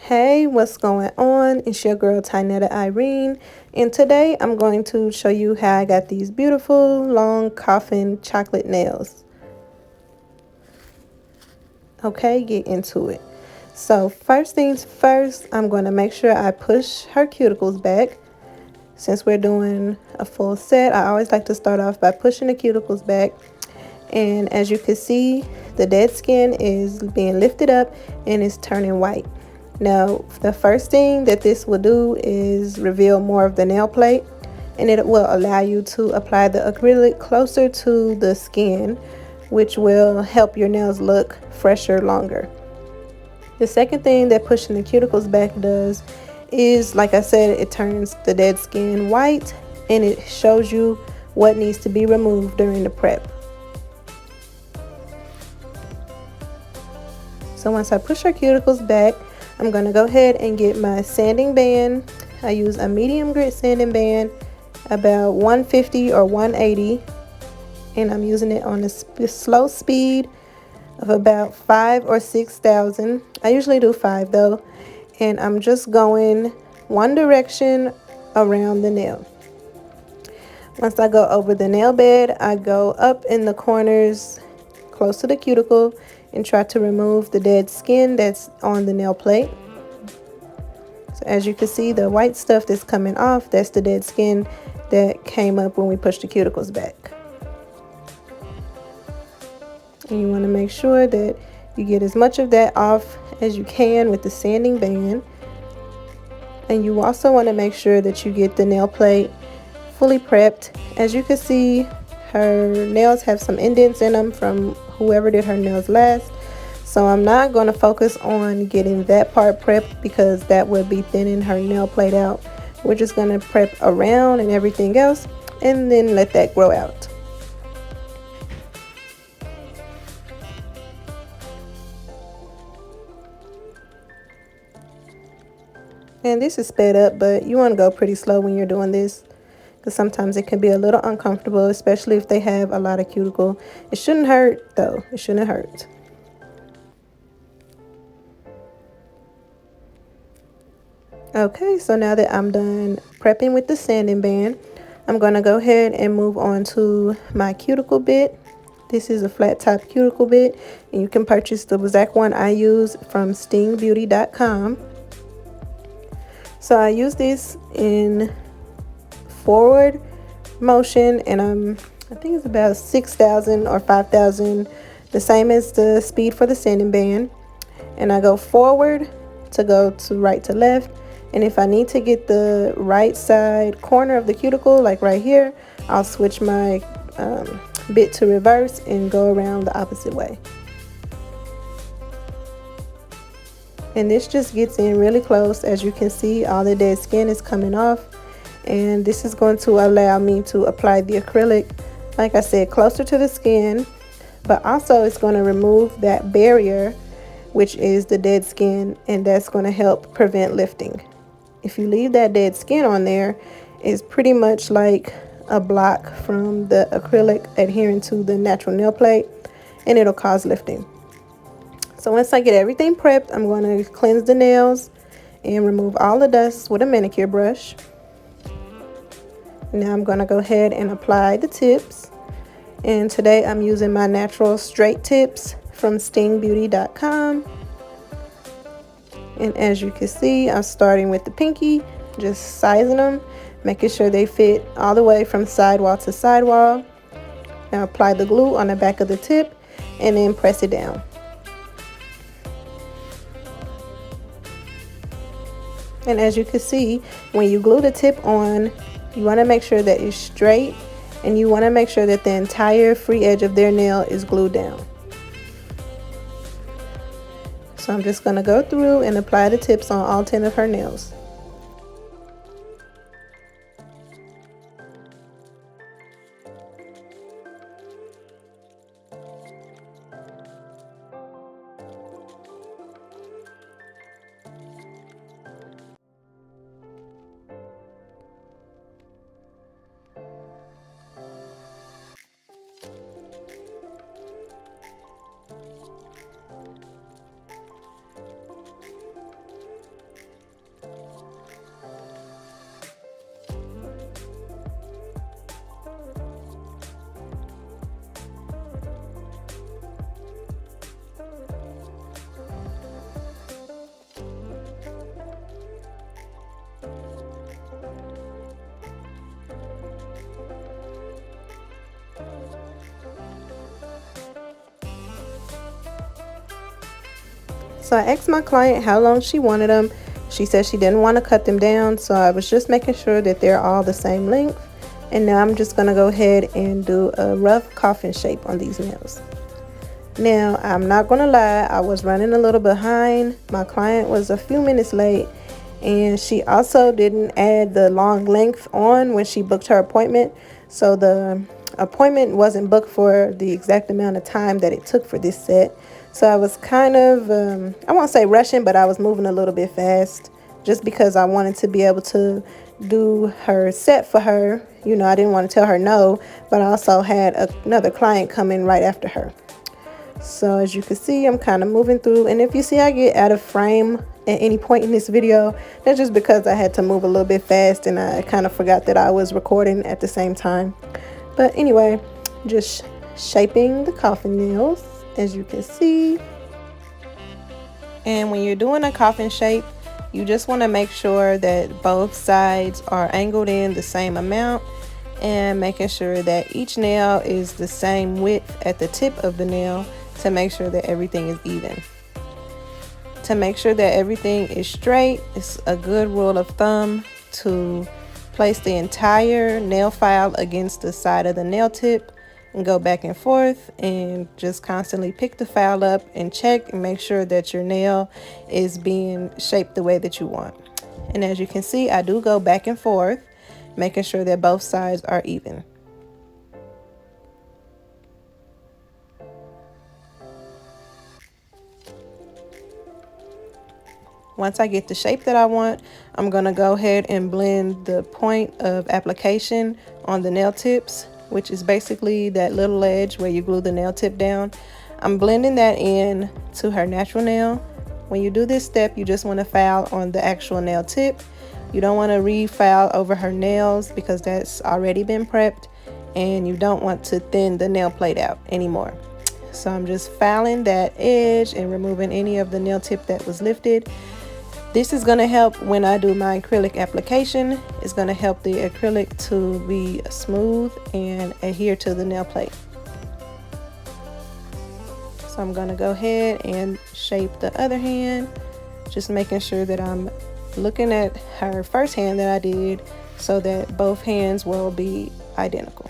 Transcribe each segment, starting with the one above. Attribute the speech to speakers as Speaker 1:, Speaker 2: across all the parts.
Speaker 1: Hey, what's going on? It's your girl Tynetta Irene, and today I'm going to show you how I got these beautiful long coffin chocolate nails. Okay, get into it. So first things first, I'm going to make sure I push her cuticles back. Since we're doing a full set, I always like to start off by pushing the cuticles back. And as you can see, the dead skin is being lifted up and is turning white. Now, the first thing that this will do is reveal more of the nail plate, and it will allow you to apply the acrylic closer to the skin, which will help your nails look fresher longer. The second thing that pushing the cuticles back does is, like I said, it turns the dead skin white and it shows you what needs to be removed during the prep. So once I push her cuticles back, I'm going to go ahead and get my sanding band. I use a medium grit sanding band, about 150 or 180, and I'm using it on a slow speed of about 5 or 6,000. I usually do 5 though, and I'm just going one direction around the nail. Once I go over the nail bed, I go up in the corners close to the cuticle and try to remove the dead skin that's on the nail plate. So as you can see, the white stuff that's coming off, that's the dead skin that came up when we pushed the cuticles back. And you want to make sure that you get as much of that off as you can with the sanding band. And you also want to make sure that you get the nail plate fully prepped. As you can see, her nails have some indents in them from whoever did her nails last. So I'm not going to focus on getting that part prepped because that would be thinning her nail plate out. We're just going to prep around and everything else and then let that grow out. And this is sped up, but you want to go pretty slow when you're doing this, because sometimes it can be a little uncomfortable, especially if they have a lot of cuticle. It shouldn't hurt though. It shouldn't hurt. Okay, so now that I'm done prepping with the sanding band, I'm going to go ahead and move on to my cuticle bit. This is a flat top cuticle bit, and you can purchase the exact one I use from stingbeauty.com. So I use this in forward motion, and I think it's about 6,000 or 5,000, the same as the speed for the sanding band. And I go forward to go to right to left, and if I need to get the right side corner of the cuticle, like right here, I'll switch my bit to reverse and go around the opposite way. And this just gets in really close. As you can see, all the dead skin is coming off, and this is going to allow me to apply the acrylic, like I said, closer to the skin, but also it's going to remove that barrier, which is the dead skin, and that's going to help prevent lifting. If you leave that dead skin on there, it's pretty much like a block from the acrylic adhering to the natural nail plate, and it'll cause lifting. So once I get everything prepped, I'm going to cleanse the nails and remove all the dust with a manicure brush. Now I'm going to go ahead and apply the tips. And today I'm using my natural straight tips from stingbeauty.com. And as you can see, I'm starting with the pinky, just sizing them, making sure they fit all the way from sidewall to sidewall. Now apply the glue on the back of the tip and then press it down. And as you can see, when you glue the tip on, you want to make sure that it's straight, and you want to make sure that the entire free edge of their nail is glued down. So I'm just going to go through and apply the tips on all 10 of her nails. So I asked my client how long she wanted them. She said she didn't want to cut them down, so I was just making sure that they're all the same length. And now I'm just going to go ahead and do a rough coffin shape on these nails. Now, I'm not going to lie, I was running a little behind. My client was a few minutes late, and she also didn't add the long length on when she booked her appointment. So the appointment wasn't booked for the exact amount of time that it took for this set. So I was kind of, I won't say rushing, but I was moving a little bit fast just because I wanted to be able to do her set for her. You know, I didn't want to tell her no, but I also had another client come in right after her. So as you can see, I'm kind of moving through, and if you see I get out of frame at any point in this video, that's just because I had to move a little bit fast and I kind of forgot that I was recording at the same time. But anyway, just shaping the coffin nails, as you can see. And when you're doing a coffin shape, you just want to make sure that both sides are angled in the same amount, and making sure that each nail is the same width at the tip of the nail to make sure that everything is even. To make sure that everything is straight, it's a good rule of thumb to place the entire nail file against the side of the nail tip and go back and forth, and just constantly pick the file up and check and make sure that your nail is being shaped the way that you want. And as you can see, I do go back and forth, making sure that both sides are even. Once I get the shape that I want, I'm going to go ahead and blend the point of application on the nail tips, which is basically that little edge where you glue the nail tip down. I'm blending that in to her natural nail. When you do this step, you just want to file on the actual nail tip. You don't want to refile over her nails because that's already been prepped, and you don't want to thin the nail plate out anymore. So I'm just filing that edge and removing any of the nail tip that was lifted. This is going to help when I do my acrylic application. It's going to help the acrylic to be smooth and adhere to the nail plate. So I'm going to go ahead and shape the other hand, just making sure that I'm looking at her first hand that I did so that both hands will be identical.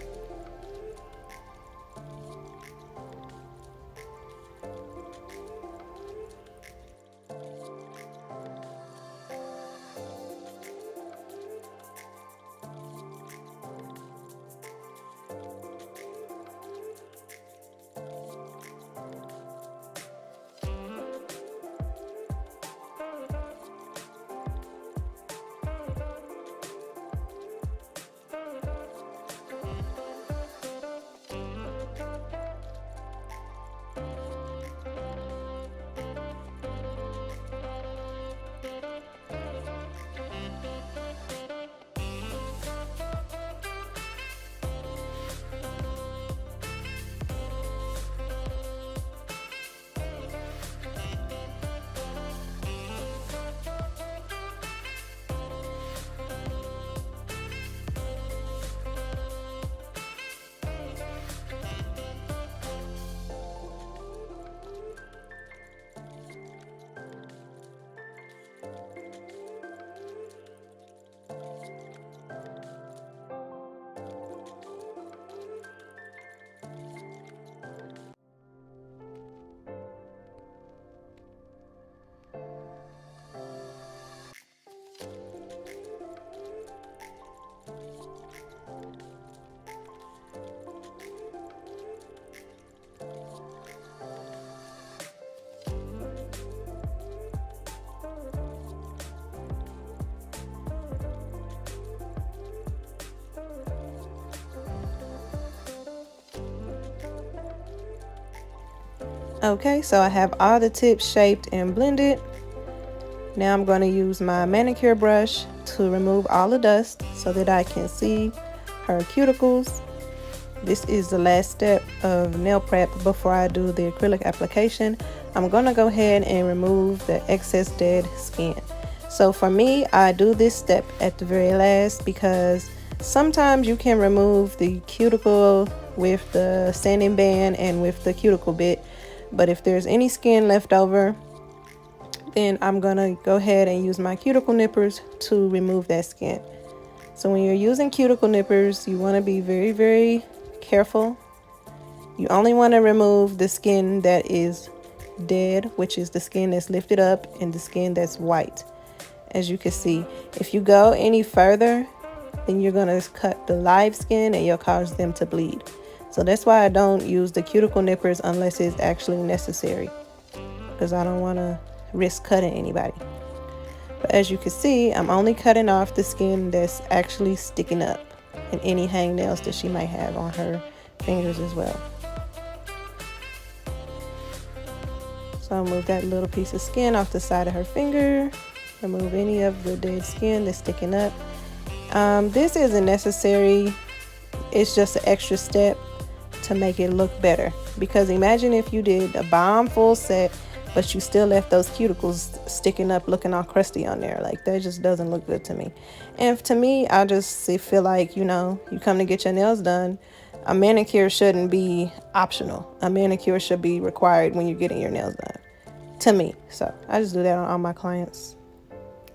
Speaker 1: Okay, so I have all the tips shaped and blended. Now I'm going to use my manicure brush to remove all the dust so that I can see her cuticles. This is the last step of nail prep before I do the acrylic application. I'm going to go ahead and remove the excess dead skin. So for me, I do this step at the very last because sometimes you can remove the cuticle with the sanding band and with the cuticle bit. But if there's any skin left over, then I'm gonna go ahead and use my cuticle nippers to remove that skin. So when you're using cuticle nippers, you want to be very, very careful. You only want to remove the skin that is dead, which is the skin that's lifted up, and the skin that's white. As you can see, if you go any further, then you're going to cut the live skin and you'll cause them to bleed. So that's why I don't use the cuticle nippers unless it's actually necessary, because I don't want to risk cutting anybody. But as you can see, I'm only cutting off the skin that's actually sticking up and any hangnails that she might have on her fingers as well. So I'll move that little piece of skin off the side of her finger, remove any of the dead skin that's sticking up. This isn't necessary, it's just an extra step to make it look better. Because imagine if you did a bomb full set, but you still left those cuticles sticking up looking all crusty on there. Like, that just doesn't look good to me. And to me, I just feel like, you know, you come to get your nails done, a manicure shouldn't be optional. A manicure should be required when you're getting your nails done, to me. So I just do that on all my clients.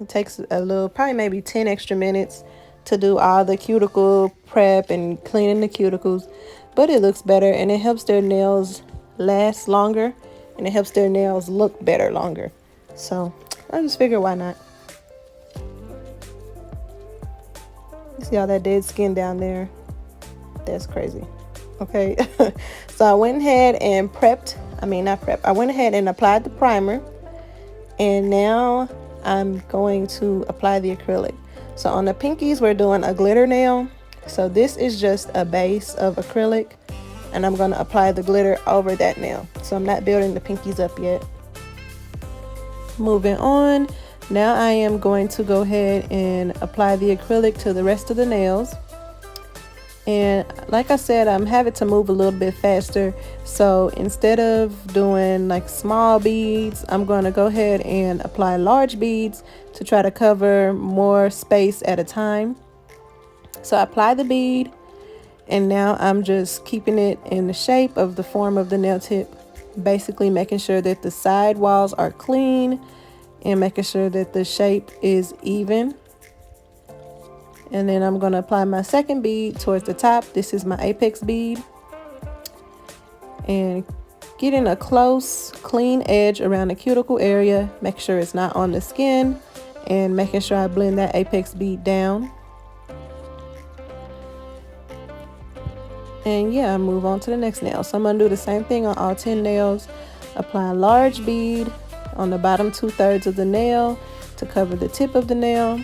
Speaker 1: It takes a little, probably maybe 10 extra minutes to do all the cuticle prep and cleaning the cuticles, but it looks better and it helps their nails last longer. And it helps their nails look better longer. So I just figured, why not? You see all that dead skin down there? That's crazy. Okay. So I went ahead and I went ahead and applied the primer. And now I'm going to apply the acrylic. So on the pinkies, we're doing a glitter nail. So this is just a base of acrylic, and I'm going to apply the glitter over that nail. So I'm not building the pinkies up yet. Moving on, now I am going to go ahead and apply the acrylic to the rest of the nails. And like I said, I'm having to move a little bit faster. So instead of doing like small beads, I'm going to go ahead and apply large beads to try to cover more space at a time. So I apply the bead. And now I'm just keeping it in the shape of the form of the nail tip, basically making sure that the side walls are clean and making sure that the shape is even. And then I'm going to apply my second bead towards the top. This is my apex bead. And getting a close, clean edge around the cuticle area, make sure it's not on the skin, and making sure I blend that apex bead down. And yeah, move on to the next nail. So I'm going to do the same thing on all 10 nails. Apply a large bead on the bottom 2/3 of the nail to cover the tip of the nail.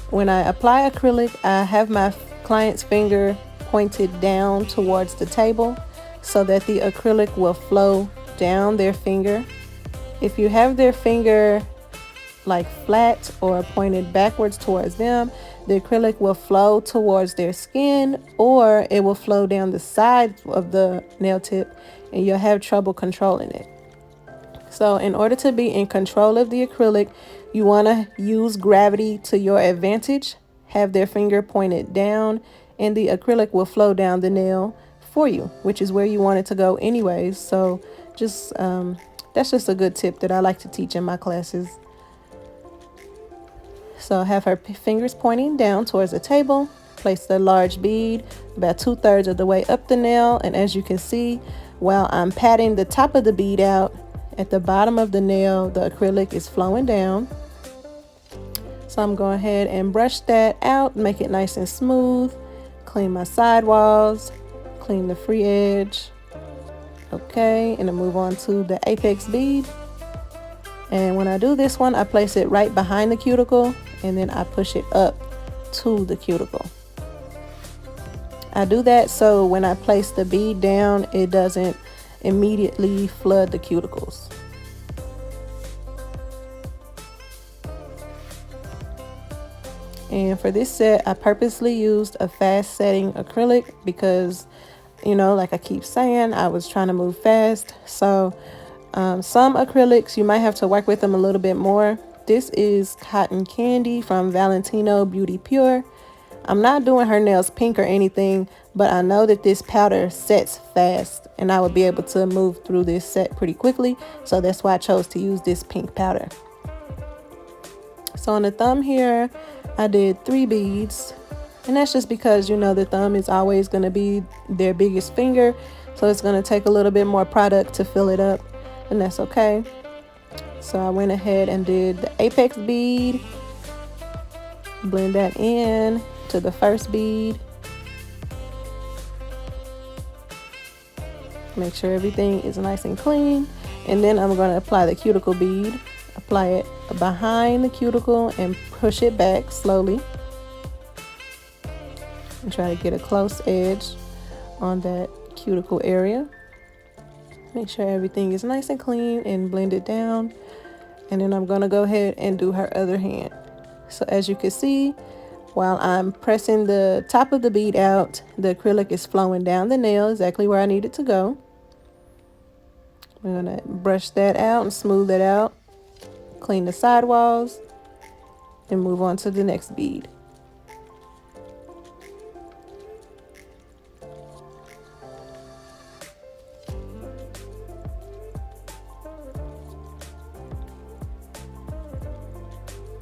Speaker 1: When I apply acrylic, I have my client's finger pointed down towards the table so that the acrylic will flow down their finger. If you have their finger like flat or pointed backwards towards them, the acrylic will flow towards their skin, or it will flow down the side of the nail tip and you'll have trouble controlling it. So in order to be in control of the acrylic, you want to use gravity to your advantage. Have their finger pointed down and the acrylic will flow down the nail for you, which is where you want it to go anyways. So just that's just a good tip that I like to teach in my classes. So have her fingers pointing down towards the table. Place the large bead about 2/3 of the way up the nail. And as you can see, while I'm patting the top of the bead out, at the bottom of the nail, the acrylic is flowing down. So I'm going ahead and brush that out, make it nice and smooth. Clean my sidewalls, clean the free edge. Okay, and then move on to the apex bead. And when I do this one, I place it right behind the cuticle and then I push it up to the cuticle. I do that so when I place the bead down, it doesn't immediately flood the cuticles. And for this set, I purposely used a fast setting acrylic because, you know, like I keep saying, I was trying to move fast. So some acrylics, you might have to work with them a little bit more. This is Cotton Candy from Valentino Beauty Pure. I'm not doing her nails pink or anything, but I know that this powder sets fast and I would be able to move through this set pretty quickly. So that's why I chose to use this pink powder. So on the thumb here, I did 3 beads. And that's just because, you know, the thumb is always going to be their biggest finger. So it's going to take a little bit more product to fill it up. And that's okay. So I went ahead and did the apex bead. Blend that in to the first bead. Make sure everything is nice and clean. And then I'm going to apply the cuticle bead. Apply it behind the cuticle and push it back slowly. And try to get a close edge on that cuticle area. Make sure everything is nice and clean and blend it down. And then I'm going to go ahead and do her other hand. So as you can see, while I'm pressing the top of the bead out, the acrylic is flowing down the nail exactly where I need it to go. I'm going to brush that out and smooth it out. Clean the sidewalls and move on to the next bead.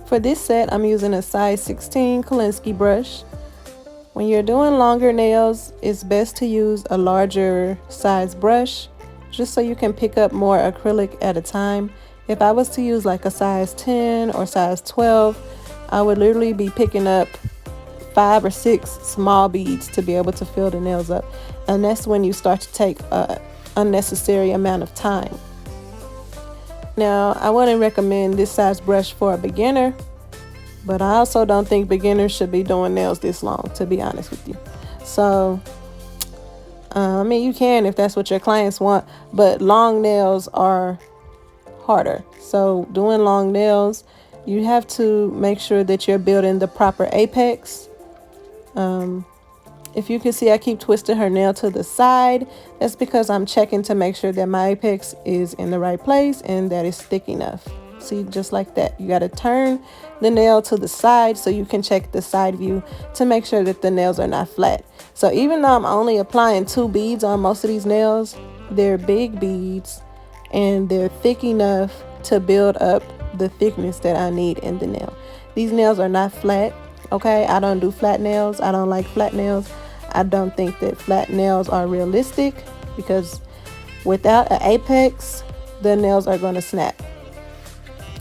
Speaker 1: For this set, I'm using a size 16 Kolinsky brush. When you're doing longer nails, it's best to use a larger size brush, just so you can pick up more acrylic at a time. If I was to use like a size 10 or size 12, I would literally be picking up 5 or 6 small beads to be able to fill the nails up. And that's when you start to take an unnecessary amount of time. Now, I wouldn't recommend this size brush for a beginner, but I also don't think beginners should be doing nails this long, to be honest with you. So, I mean, you can if that's what your clients want, but long nails are harder. So doing long nails, you have to make sure that you're building the proper apex. If you can see, I keep twisting her nail to the side. That's because I'm checking to make sure that my apex is in the right place and that it's thick enough. See, just like that. You got to turn the nail to the side so you can check the side view to make sure that the nails are not flat. So even though I'm only applying 2 beads on most of these nails, they're big beads and they're thick enough to build up the thickness that I need in the nail. These nails are not flat. Okay, I don't do flat nails. I don't like flat nails. I don't think that flat nails are realistic because without an apex, the nails are going to snap.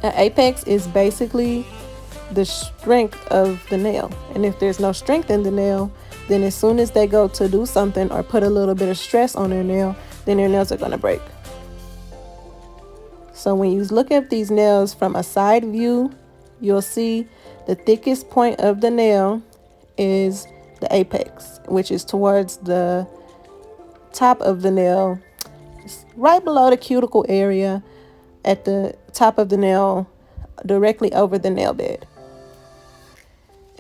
Speaker 1: An apex is basically the strength of the nail. And if there's no strength in the nail, then as soon as they go to do something or put a little bit of stress on their nail, then their nails are going to break. So when you look at these nails from a side view, you'll see the thickest point of the nail is the apex, which is towards the top of the nail, right below the cuticle area, at the top of the nail, directly over the nail bed.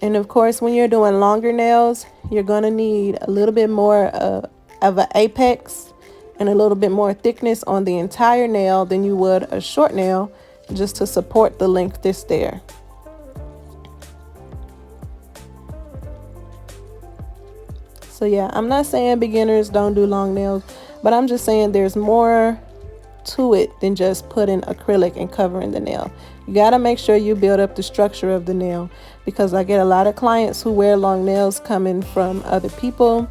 Speaker 1: And of course, when you're doing longer nails, you're going to need a little bit more of an apex and a little bit more thickness on the entire nail than you would a short nail, just to support the length that's there. So yeah, I'm not saying beginners don't do long nails, but I'm just saying there's more to it than just putting acrylic and covering the nail. You got to make sure you build up the structure of the nail, because I get a lot of clients who wear long nails coming from other people,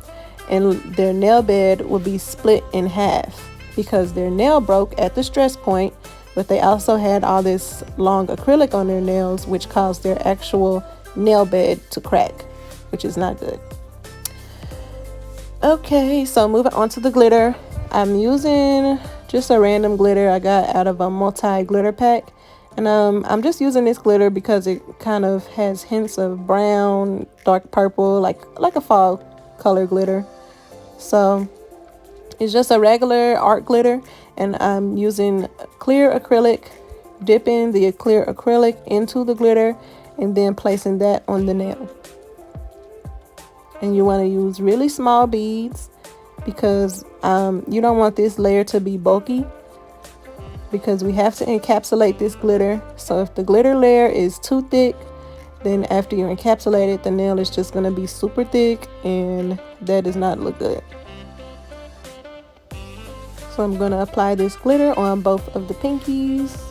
Speaker 1: and their nail bed will be split in half because their nail broke at the stress point, but they also had all this long acrylic on their nails, which caused their actual nail bed to crack, which is not good. Okay, so moving on to the glitter. I'm using just a random glitter I got out of a multi-glitter pack. And I'm just using this glitter because it kind of has hints of brown, dark purple, like a fall color glitter. So it's just a regular art glitter, and I'm using clear acrylic, dipping the clear acrylic into the glitter and then placing that on the nail. And you want to use really small beads because you don't want this layer to be bulky, because we have to encapsulate this glitter. So if the glitter layer is too thick, then after you encapsulate it, the nail is just going to be super thick, and that does not look good. So I'm going to apply this glitter on both of the pinkies.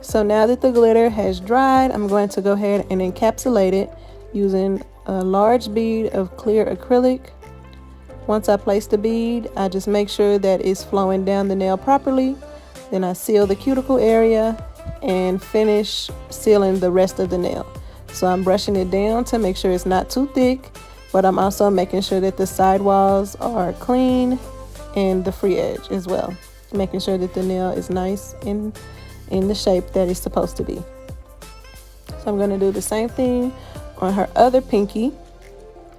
Speaker 1: So now that the glitter has dried, I'm going to go ahead and encapsulate it using a large bead of clear acrylic. Once I place the bead, I just make sure that it's flowing down the nail properly. Then I seal the cuticle area and finish sealing the rest of the nail. So I'm brushing it down to make sure it's not too thick, but I'm also making sure that the side walls are clean and the free edge as well. Making sure that the nail is nice and in the shape that it's supposed to be. So I'm going to do the same thing on her other pinky,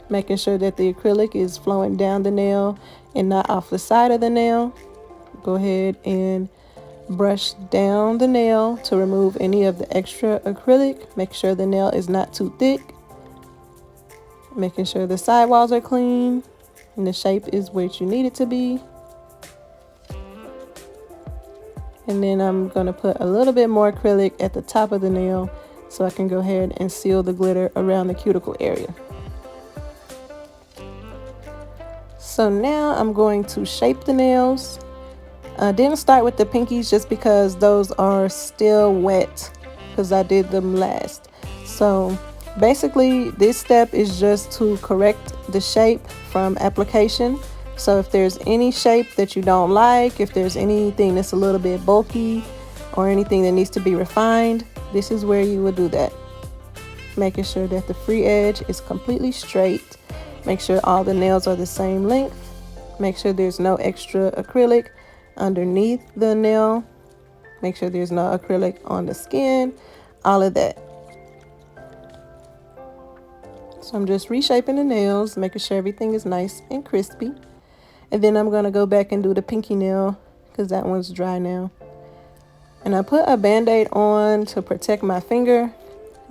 Speaker 1: making sure that the acrylic is flowing down the nail and not off the side of the nail. Go ahead and brush down the nail to remove any of the extra acrylic. Make sure the nail is not too thick. Making sure the side walls are clean and the shape is where you need it to be. And then I'm going to put a little bit more acrylic at the top of the nail so I can go ahead and seal the glitter around the cuticle area. So now I'm going to shape the nails. I didn't start with the pinkies just because those are still wet because I did them last. So basically this step is just to correct the shape from application. So if there's any shape that you don't like, if there's anything that's a little bit bulky or anything that needs to be refined, this is where you would do that. Making sure that the free edge is completely straight. Make sure all the nails are the same length. Make sure there's no extra acrylic underneath the nail. Make sure there's no acrylic on the skin, all of that. So I'm just reshaping the nails, making sure everything is nice and crispy. And then I'm going to go back and do the pinky nail because that one's dry now. And I put a band-aid on to protect my finger.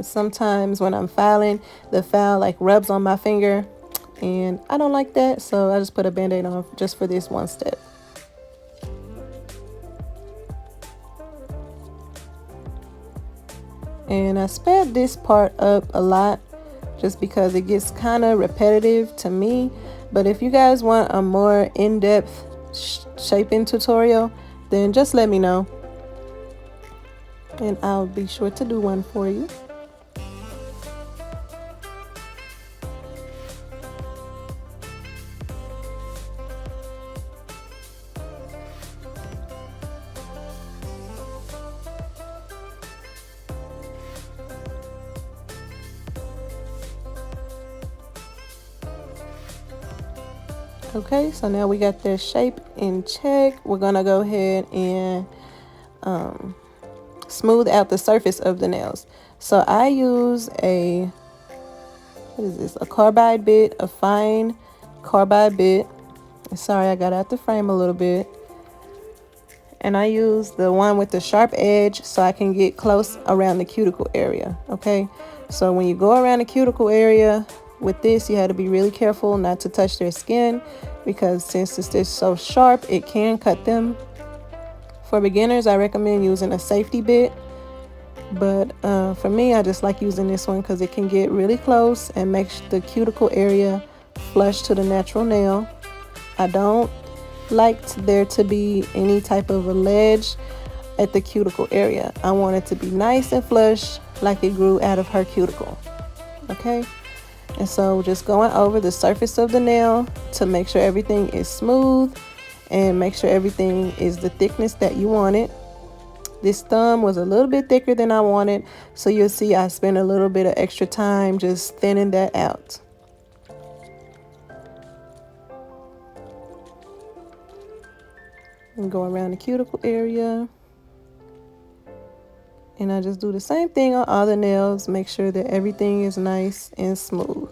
Speaker 1: Sometimes when I'm filing, the file like rubs on my finger and I don't like that. So I just put a band-aid on just for this one step. And I sped this part up a lot just because it gets kind of repetitive to me. But if you guys want a more in-depth shaping tutorial, then just let me know. And I'll be sure to do one for you. Okay, so now we got their shape in check. We're gonna go ahead and smooth out the surface of the nails. So I use a, what is this? A carbide bit, a fine carbide bit. Sorry, I got out the frame a little bit. And I use the one with the sharp edge so I can get close around the cuticle area. Okay, so when you go around the cuticle area with this, you have to be really careful not to touch their skin because since it's just so sharp, it can cut them. For beginners, I recommend using a safety bit, but for me, I just like using this one because it can get really close and makes the cuticle area flush to the natural nail. I don't like there to be any type of a ledge at the cuticle area. I want it to be nice and flush like it grew out of her cuticle. Okay. And so just going over the surface of the nail to make sure everything is smooth and make sure everything is the thickness that you want it. This thumb was a little bit thicker than I wanted, so you'll see I spent a little bit of extra time just thinning that out. And go around the cuticle area. And I just do the same thing on all the nails, make sure that everything is nice and smooth.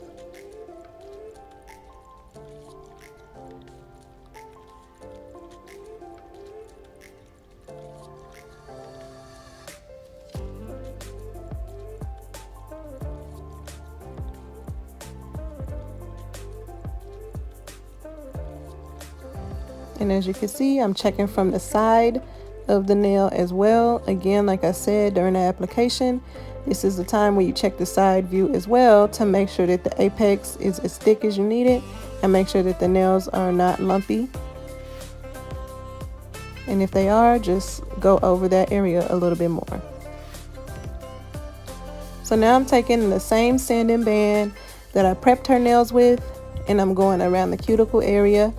Speaker 1: And as you can see, I'm checking from the side of the nail as well. Again, like I said, during the application, this is the time where you check the side view as well to make sure that the apex is as thick as you need it and make sure that the nails are not lumpy. And if they are, just go over that area a little bit more. So now I'm taking the same sanding band that I prepped her nails with, and I'm going around the cuticle area.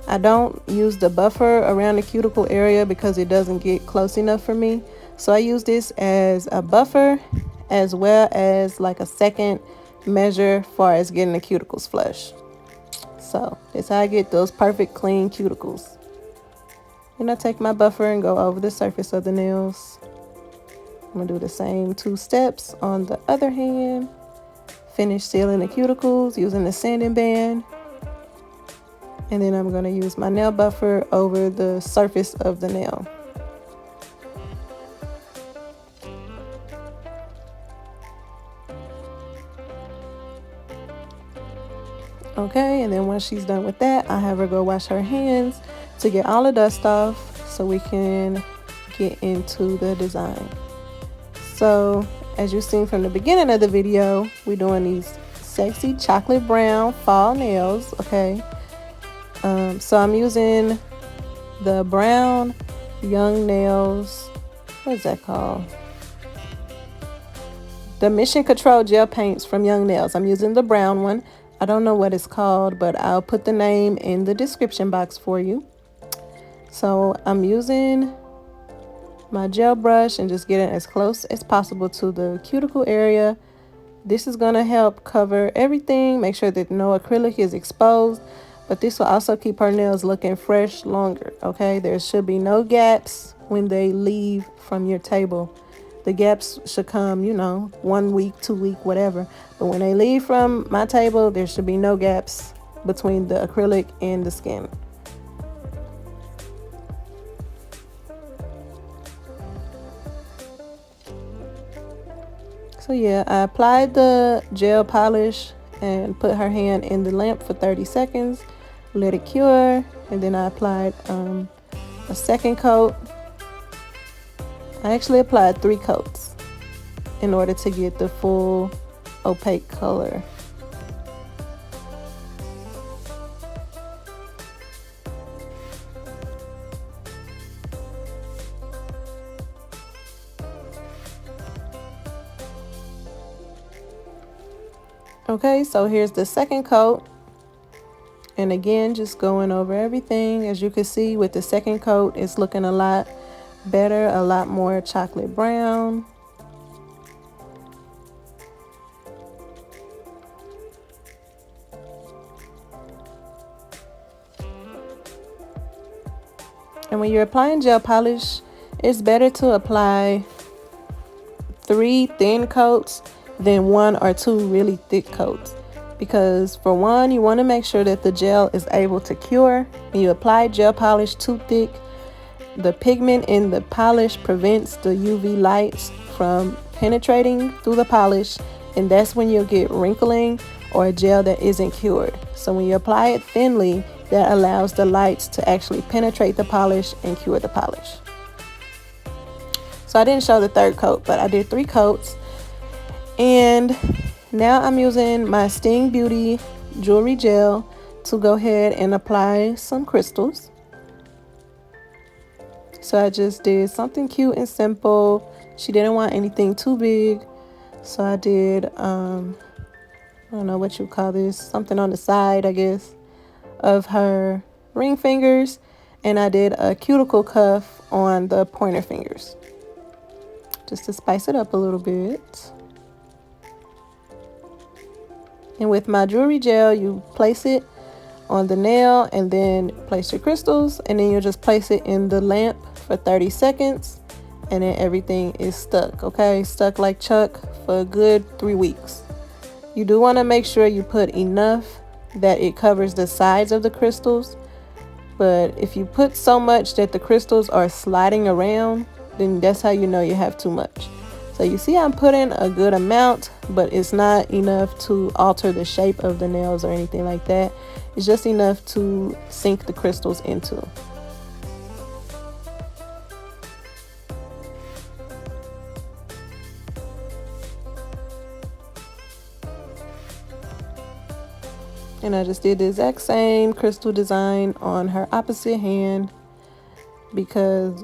Speaker 1: I don't use the buffer around the cuticle area because it doesn't get close enough for me. So I use this as a buffer as well as like a second measure far as getting the cuticles flush. So that's how I get those perfect clean cuticles. And I take my buffer and go over the surface of the nails. I'm gonna do the same 2 steps on the other hand. Finish sealing the cuticles using the sanding band. And then I'm going to use my nail buffer over the surface of the nail. Okay, and then once she's done with that, I have her go wash her hands to get all the dust off so we can get into the design. So as you've seen from the beginning of the video, we're doing these sexy chocolate brown fall nails, okay? So I'm using the brown Young Nails, what is that called? The Mission Control Gel Paints from Young Nails. I'm using the brown one. I don't know what it's called, but I'll put the name in the description box for you. So I'm using my gel brush and just getting as close as possible to the cuticle area. This is going to help cover everything, make sure that no acrylic is exposed. But this will also keep her nails looking fresh longer, okay? There should be no gaps when they leave from your table. The gaps should come, you know, 1 week, 2 week, whatever. But when they leave from my table, there should be no gaps between the acrylic and the skin. So yeah, I applied the gel polish and put her hand in the lamp for 30 seconds. Let it cure, and then I applied a second coat. I actually applied 3 coats in order to get the full opaque color. Okay, so here's the second coat. And again, just going over everything. As you can see with the second coat, it's looking a lot better, a lot more chocolate brown. And when you're applying gel polish, it's better to apply 3 thin coats than 1 or 2 really thick coats. Because for one, you want to make sure that the gel is able to cure. When you apply gel polish too thick, the pigment in the polish prevents the UV lights from penetrating through the polish, and that's when you'll get wrinkling or a gel that isn't cured. So when you apply it thinly, that allows the lights to actually penetrate the polish and cure the polish. So I didn't show the 3rd coat, but I did 3 coats. And now I'm using my Sting Beauty jewelry gel to go ahead and apply some crystals. So I just did something cute and simple. She didn't want anything too big, so I did I don't know what you call this, something on the side, I guess, of her ring fingers. And I did a cuticle cuff on the pointer fingers, just to spice it up a little bit. And with my jewelry gel, you place it on the nail and then place your crystals, and then you'll just place it in the lamp for 30 seconds, and then everything is stuck, okay? Stuck like Chuck for a good 3 weeks. You do want to make sure you put enough that it covers the sides of the crystals, but if you put so much that the crystals are sliding around, then that's how you know you have too much. So you see I'm putting a good amount, but it's not enough to alter the shape of the nails or anything like that. It's just enough to sink the crystals into. And I just did the exact same crystal design on her opposite hand because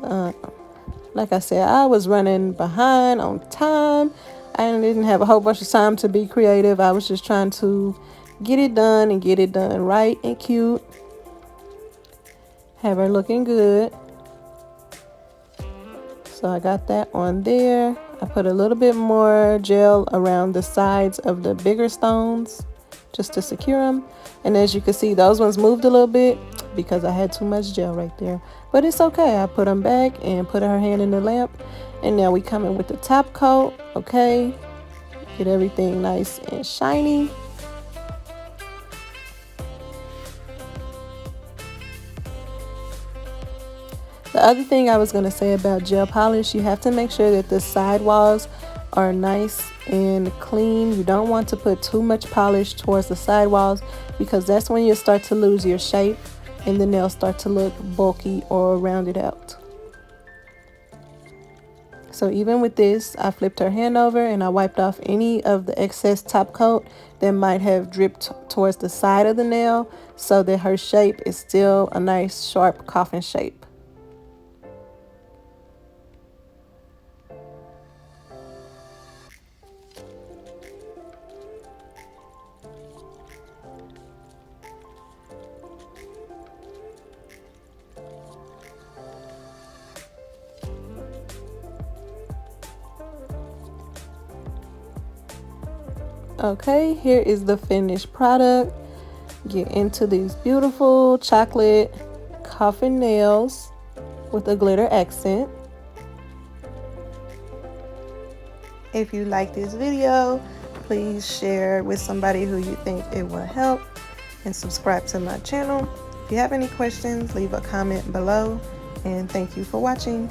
Speaker 1: like I said, I was running behind on time. I didn't have a whole bunch of time to be creative. I was just trying to get it done and get it done right and cute. Have her looking good. So I got that on there. I put a little bit more gel around the sides of the bigger stones just to secure them. And as you can see, those ones moved a little bit because I had too much gel right there. But it's okay. I put them back and put her hand in the lamp. And now we come in with the top coat, okay? Get everything nice and shiny. The other thing I was going to say about gel polish, you have to make sure that the side walls are nice and clean. You don't want to put too much polish towards the side walls because that's when you start to lose your shape and the nails start to look bulky or rounded out. So even with this, I flipped her hand over and I wiped off any of the excess top coat that might have dripped towards the side of the nail so that her shape is still a nice sharp coffin shape. Okay, here is the finished product. Get into these beautiful chocolate coffin nails with a glitter accent. If you like this video, please share with somebody who you think it will help and subscribe to my channel. If you have any questions, leave a comment below, and thank you for watching.